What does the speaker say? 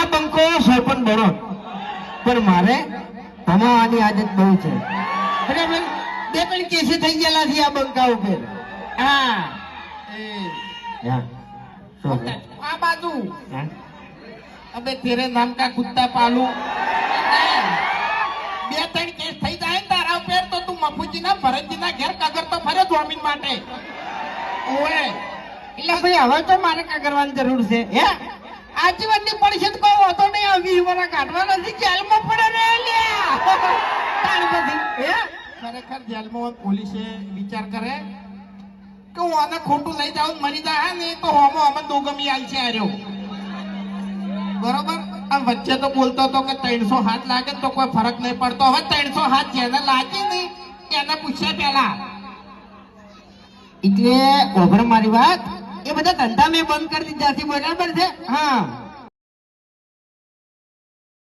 આ બંકો સરપંચ બનો પણ મારે ભમાવાની આદત બહુ છે બરાબર બે પણ કેસે થઈ ગયેલા છે આ બંકા ઉપર હા આ બાજુ અબે તેરે નામ કા કુત્તા પાલू બે ત્રણ કેસ થઈ જાય તારા ઉપર તો તું મફુજીના ભરતજીના ઘેર કાગર તો ફરે જમીન માટે ઓએ એટલે ભાઈ હવે તો મારે કા કરવાની જરૂર છે હે આજીવનની પરિષદ કોઈ હોતો નહીં આ 20 વર્ષ કાઢવા નથી જેલમાં પડે ને લ્યા તાણ પછી હે ખરેખર જેલમાં પોલીસે વિચાર કરે કે હું આને ખોટું લઈ જાઉં મરી જાય ને તો હોમો અમે દોગમી આલ છે આર્યો બરોબર આમ વચ્ચે તો બોલતો હતો કે 300 હાથ લાગે તો કોઈ ફરક નહીં પડતો હવે 300 હાથ જેને લાગે નહીં એને પૂછ્યા પેલા એટલે ઓભર મારી વાત એ બધા ધંધા મેં બંધ કરી દીધા છે બરાબર છે હા